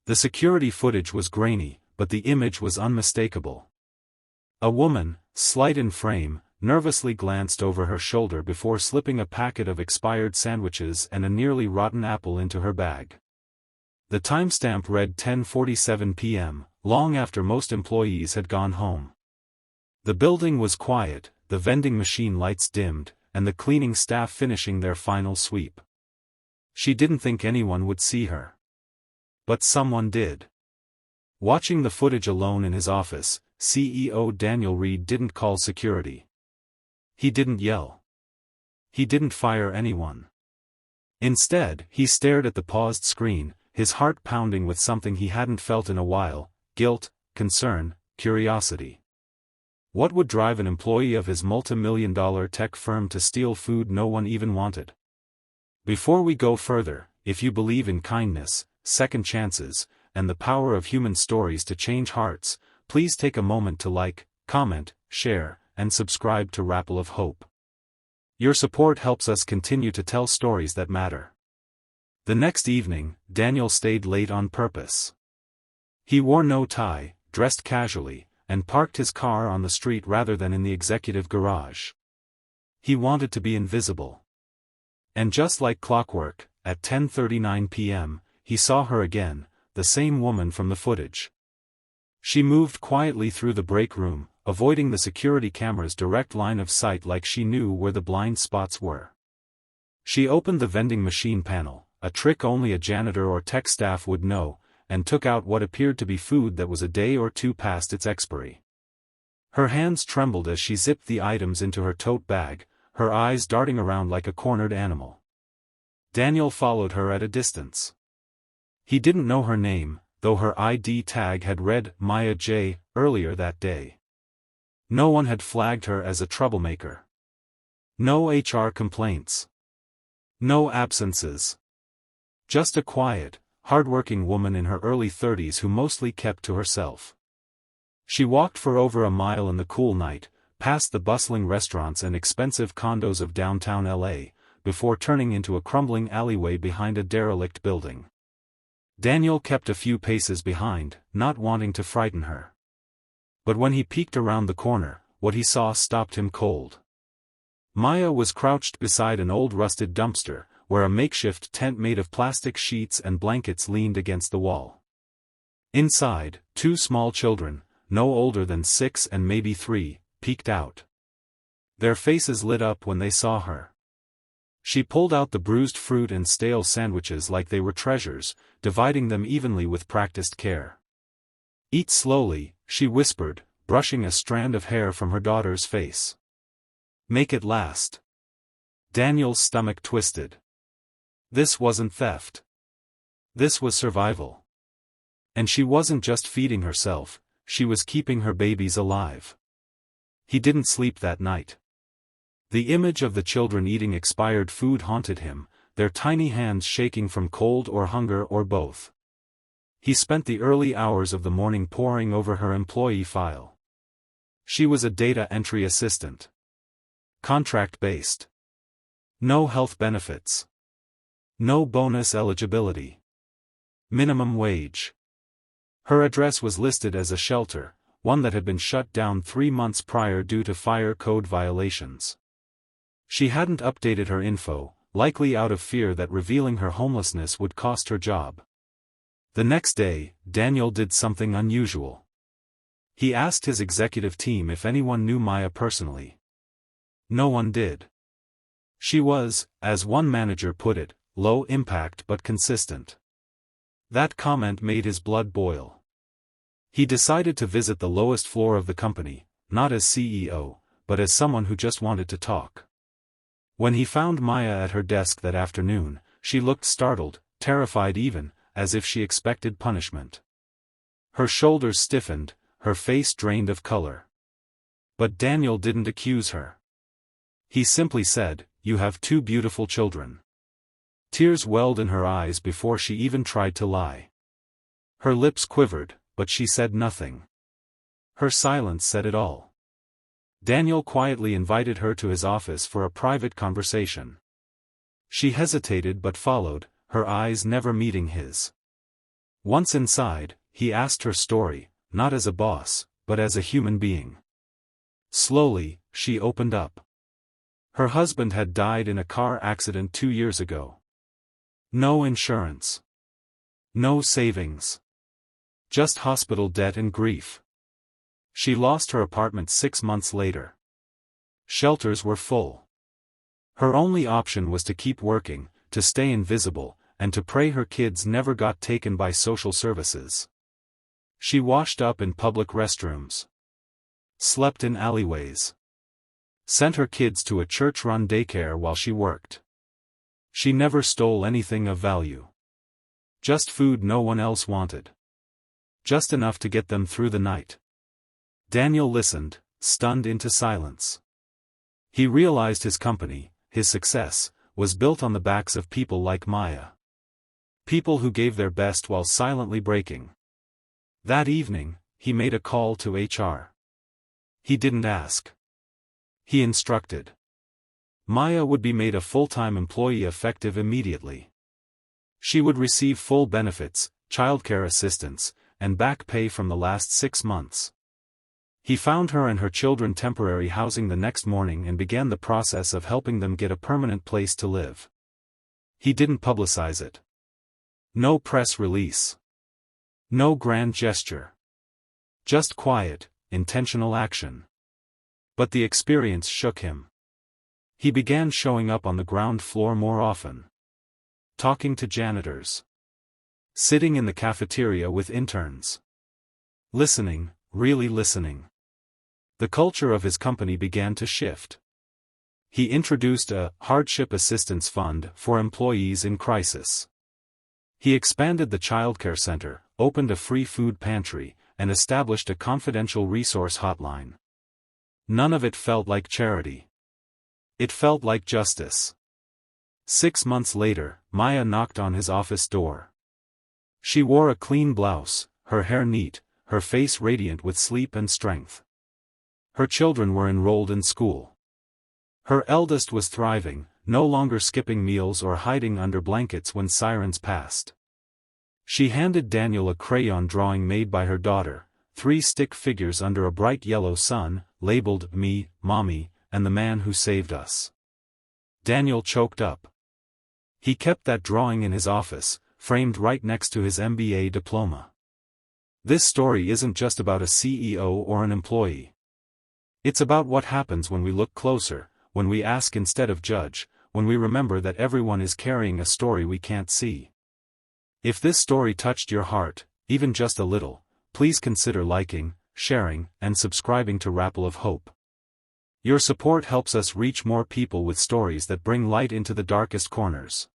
The security footage was grainy, but the image was unmistakable. A woman, slight in frame, nervously glanced over her shoulder before slipping a packet of expired sandwiches and a nearly rotten apple into her bag. The timestamp read 10:47 p.m., long after most employees had gone home. The building was quiet, the vending machine lights dimmed, and the cleaning staff finishing their final sweep. She didn't think anyone would see her. But someone did. Watching the footage alone in his office, CEO Daniel Reed didn't call security. He didn't yell. He didn't fire anyone. Instead, he stared at the paused screen, his heart pounding with something he hadn't felt in a while: guilt, concern, curiosity. What would drive an employee of his multi-million-dollar tech firm to steal food no one even wanted? Before we go further, if you believe in kindness, second chances, and the power of human stories to change hearts, please take a moment to like, comment, share, and subscribe to Rappel of Hope. Your support helps us continue to tell stories that matter. The next evening, Daniel stayed late on purpose. He wore no tie, dressed casually, and parked his car on the street rather than in the executive garage. He wanted to be invisible. And just like clockwork, at 10:39 p.m., he saw her again, the same woman from the footage. She moved quietly through the break room, avoiding the security camera's direct line of sight like she knew where the blind spots were. She opened the vending machine panel, a trick only a janitor or tech staff would know, and took out what appeared to be food that was a day or two past its expiry. Her hands trembled as she zipped the items into her tote bag, her eyes darting around like a cornered animal. Daniel followed her at a distance. He didn't know her name, though her ID tag had read Maya J. earlier that day. No one had flagged her as a troublemaker. No HR complaints. No absences. Just a quiet, hardworking woman in her early 30s who mostly kept to herself. She walked for over a mile in the cool night, past the bustling restaurants and expensive condos of downtown LA, before turning into a crumbling alleyway behind a derelict building. Daniel kept a few paces behind, not wanting to frighten her. But when he peeked around the corner, what he saw stopped him cold. Maya was crouched beside an old rusted dumpster, where a makeshift tent made of plastic sheets and blankets leaned against the wall. Inside, two small children, no older than 6 and maybe 3, peeked out. Their faces lit up when they saw her. She pulled out the bruised fruit and stale sandwiches like they were treasures, dividing them evenly with practiced care. "Eat slowly," she whispered, brushing a strand of hair from her daughter's face. "Make it last." Daniel's stomach twisted. This wasn't theft. This was survival. And she wasn't just feeding herself, she was keeping her babies alive. He didn't sleep that night. The image of the children eating expired food haunted him, their tiny hands shaking from cold or hunger or both. He spent the early hours of the morning poring over her employee file. She was a data entry assistant. Contract-based. No health benefits. No bonus eligibility. Minimum wage. Her address was listed as a shelter, one that had been shut down 3 months prior due to fire code violations. She hadn't updated her info, likely out of fear that revealing her homelessness would cost her job. The next day, Daniel did something unusual. He asked his executive team if anyone knew Maya personally. No one did. She was, as one manager put it, low impact but consistent. That comment made his blood boil. He decided to visit the lowest floor of the company, not as CEO, but as someone who just wanted to talk. When he found Maya at her desk that afternoon, she looked startled, terrified even, as if she expected punishment. Her shoulders stiffened, her face drained of color. But Daniel didn't accuse her. He simply said, "You have 2 beautiful children." Tears welled in her eyes before she even tried to lie. Her lips quivered, but she said nothing. Her silence said it all. Daniel quietly invited her to his office for a private conversation. She hesitated but followed, her eyes never meeting his. Once inside, he asked her story, not as a boss, but as a human being. Slowly, she opened up. Her husband had died in a car accident 2 years ago. No insurance. No savings. Just hospital debt and grief. She lost her apartment 6 months later. Shelters were full. Her only option was to keep working, to stay invisible, and to pray her kids never got taken by social services. She washed up in public restrooms. Slept in alleyways. Sent her kids to a church-run daycare while she worked. She never stole anything of value. Just food no one else wanted. Just enough to get them through the night. Daniel listened, stunned into silence. He realized his company, his success, was built on the backs of people like Maya. People who gave their best while silently breaking. That evening, he made a call to HR. He didn't ask. He instructed. Maya would be made a full-time employee effective immediately. She would receive full benefits, childcare assistance, and back pay from the last 6 months. He found her and her children temporary housing the next morning and began the process of helping them get a permanent place to live. He didn't publicize it. No press release. No grand gesture. Just quiet, intentional action. But the experience shook him. He began showing up on the ground floor more often. Talking to janitors. Sitting in the cafeteria with interns. Listening, really listening. The culture of his company began to shift. He introduced a hardship assistance fund for employees in crisis. He expanded the childcare center, opened a free food pantry, and established a confidential resource hotline. None of it felt like charity. It felt like justice. 6 months later, Maya knocked on his office door. She wore a clean blouse, her hair neat, her face radiant with sleep and strength. Her children were enrolled in school. Her eldest was thriving, no longer skipping meals or hiding under blankets when sirens passed. She handed Daniel a crayon drawing made by her daughter, 3 stick figures under a bright yellow sun, labeled "Me, Mommy, and the Man Who Saved Us." Daniel choked up. He kept that drawing in his office, framed right next to his MBA diploma. This story isn't just about a CEO or an employee. It's about what happens when we look closer, when we ask instead of judge, when we remember that everyone is carrying a story we can't see. If this story touched your heart, even just a little, please consider liking, sharing, and subscribing to Rapple of Hope. Your support helps us reach more people with stories that bring light into the darkest corners.